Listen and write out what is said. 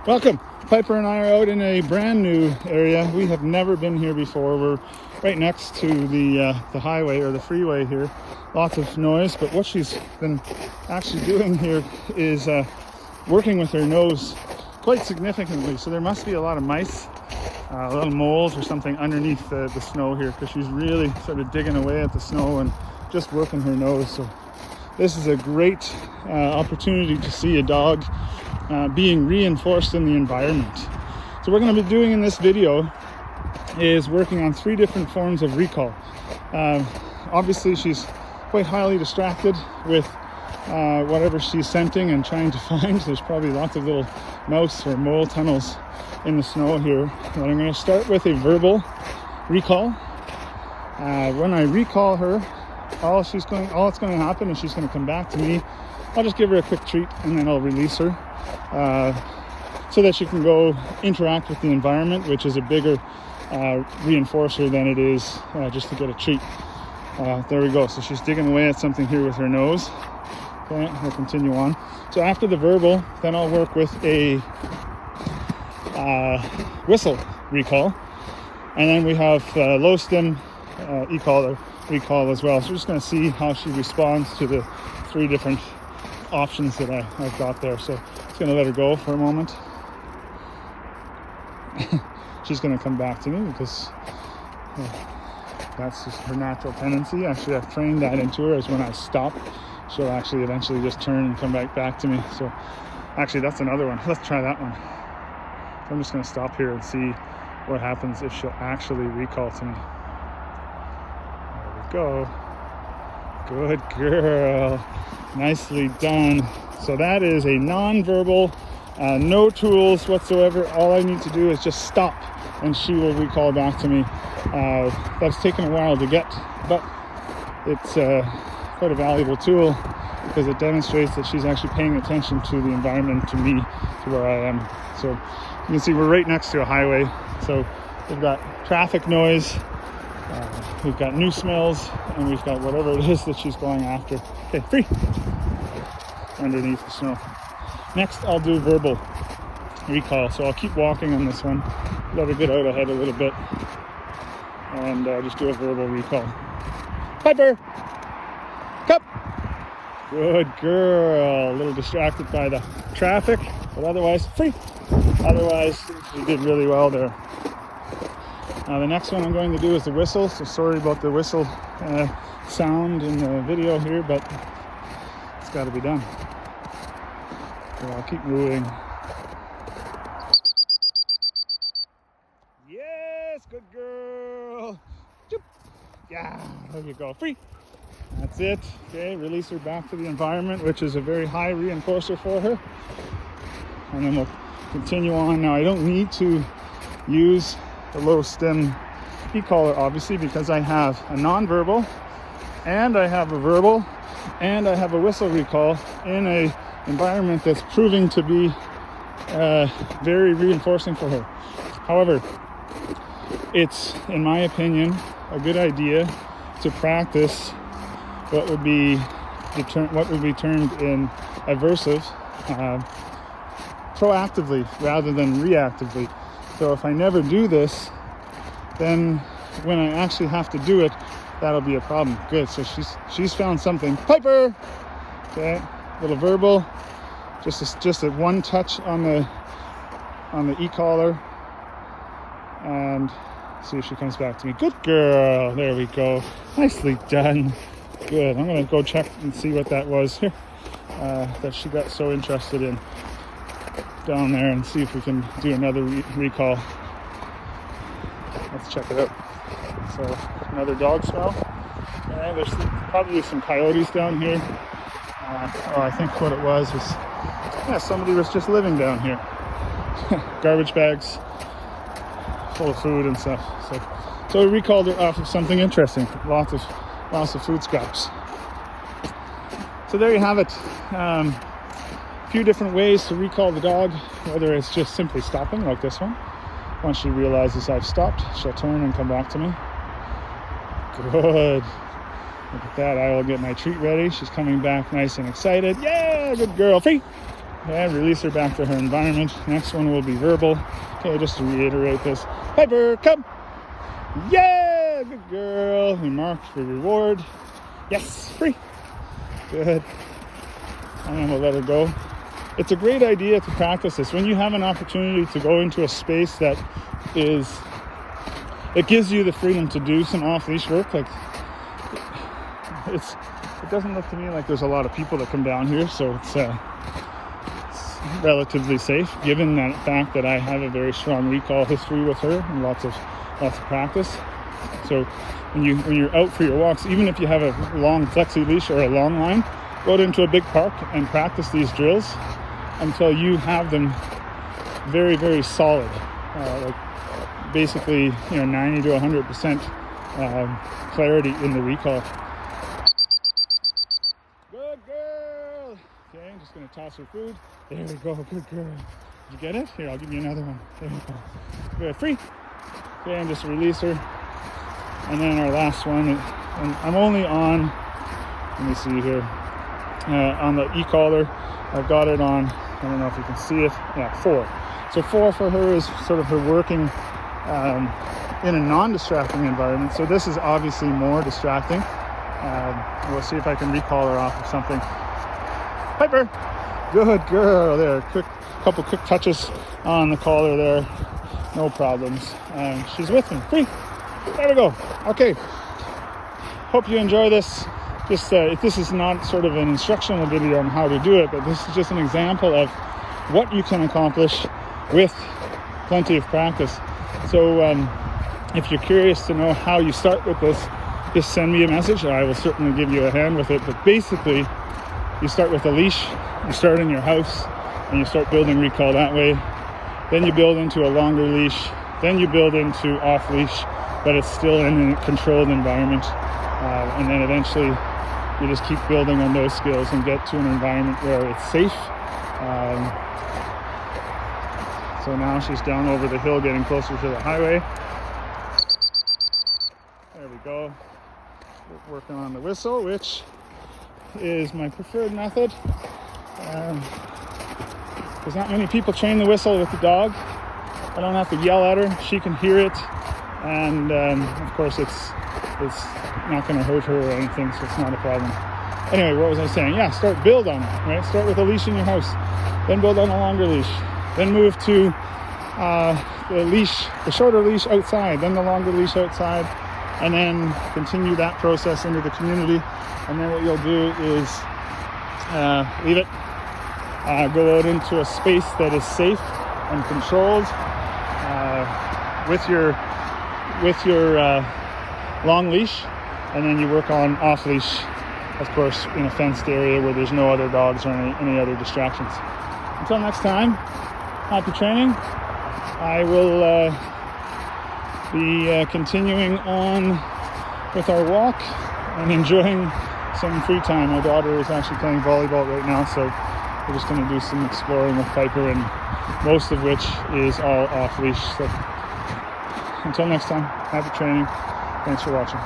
Welcome. Piper and I are out in a brand new area. We have never been here before. We're right next to the highway or the freeway here. Lots of noise, but what she's been actually doing here is working with her nose quite significantly. So there must be a lot of mice, little moles or something underneath the snow here, because she's really sort of digging away at the snow and just working her nose. So this is a great opportunity to see a dog being reinforced in the environment. So what we're going to be doing in this video is working on 3 different forms of recall. Obviously she's quite highly distracted with whatever she's scenting and trying to find. There's probably lots of little mouse or mole tunnels in the snow here. But I'm going to start with a verbal recall. When I recall her, all that's going to happen is she's going to come back to me. I'll just give her a quick treat and then I'll release her so that she can go interact with the environment, which is a bigger reinforcer than it is just to get a treat. There we go. So she's digging away at something here with her nose. Okay, I'll continue on. So after the verbal, then I'll work with a whistle recall. And then we have low stim e-collar recall as well. So we're just going to see how she responds to the 3 different options that I've got there. So it's going to let her go for a moment. She's going to come back to me because that's just her natural tendency. Actually, I've trained that into her, as when I stop, she'll actually eventually just turn and come back to me. So actually that's another one. Let's try that one. So I'm just going to stop here and see what happens if she'll actually recall to me. There we go. Good girl. Nicely done. So that is a non-verbal, no tools whatsoever. All I need to do is just stop and she will recall back to me. That's taken a while to get, but it's quite a valuable tool because it demonstrates that she's actually paying attention to the environment, to me, to where I am. So you can see we're right next to a highway. So we've got traffic noise, we've got new smells, and we've got whatever it is that she's going after. Okay, free underneath the snow. Next, I'll do verbal recall. So I'll keep walking on this one, let her get out ahead a little bit, and just do a verbal recall. Piper, come. Good girl. A little distracted by the traffic, but otherwise free. Otherwise, you did really well there. Now the next one I'm going to do is the whistle. So sorry about the whistle sound in the video here, but it's got to be done. So I'll keep moving. Yes, good girl. Yeah, there you go. Free. That's it. Okay, release her back to the environment, which is a very high reinforcer for her. And then we'll continue on. Now I don't need to use the low stem e-collar, obviously, because I have a non-verbal and I have a verbal and I have a whistle recall in a environment that's proving to be very reinforcing for her. However, it's, in my opinion, a good idea to practice what would be termed in aversive proactively rather than reactively. So if I never do this, then when I actually have to do it, that'll be a problem. Good. So she's found something. Piper. Okay. Little verbal. Just a one touch on the e-collar, and see if she comes back to me. Good girl. There we go. Nicely done. Good. I'm gonna go check and see what that was here that she got so interested in down there, and see if we can do another recall. Let's check it out. So another dog smell. Okay, there's probably some coyotes down here. I think what it was somebody was just living down here. Garbage bags full of food and stuff. So we recalled her off of something interesting. Lots of food scraps. So there you have it. A few different ways to recall the dog, whether it's just simply stopping like this one. Once she realizes I've stopped, she'll turn and come back to me. Good. Look at that. I will get my treat ready. She's coming back nice and excited. Yeah, good girl. Free. Okay, release her back to her environment. Next one will be verbal. Okay, just to reiterate this. Piper, come! Yeah, good girl. We marked for reward. Yes, free. Good. And then we'll let her go. It's a great idea to practice this. When you have an opportunity to go into a space that gives you the freedom to do some off-leash work, like it doesn't look to me like there's a lot of people that come down here, so it's relatively safe, given that fact that I have a very strong recall history with her and lots of practice. So when you're out for your walks, even if you have a long flexi leash or a long line, go out into a big park and practice these drills until you have them very, very solid, like basically 90 to 100% clarity in the recall. Good girl. Okay, I'm just going to toss her food. There we go. Good girl. Did you get it? Here, I'll give you another one. There we go. Good. Free. Okay, and just release her. And then our last one, and I'm only on, let me see here, on the e-collar. I've got it on, I don't know if you can see it, 4. So 4 for her is sort of her working in a non-distracting environment. So this is obviously more distracting. We'll see if I can recall her off of something. Piper! Good girl. There, couple quick touches on the collar there. No problems. She's with me. Free. There we go. Okay. Hope you enjoy this. This is not sort of an instructional video on how to do it, but this is just an example of what you can accomplish with plenty of practice. So if you're curious to know how you start with this, just send me a message. I will certainly give you a hand with it. But basically, you start with a leash, you start in your house, and you start building recall that way. Then you build into a longer leash. Then you build into off-leash, but it's still in a controlled environment. And then eventually, you just keep building on those skills and get to an environment where it's safe. So now she's down over the hill, getting closer to the highway. There we go. We're working on the whistle, which is my preferred method. There's not many people train the whistle with the dog. I don't have to yell at her. She can hear it. And of course, it's not going to hurt her or anything, so it's not a problem. Anyway, what was I saying? Yeah, build on it, right? Start with a leash in your house, then build on a longer leash, then move to the shorter leash outside, then the longer leash outside, and then continue that process into the community. And then what you'll do is leave it, go out into a space that is safe and controlled with your long leash, and then you work on off leash, of course, in a fenced area where there's no other dogs or any other distractions. Until next time, happy training. I will be continuing on with our walk and enjoying some free time. My daughter is actually playing volleyball right now, so we're just going to do some exploring with Piper, and most of which is all off leash. So until next time, happy training. Thanks for watching.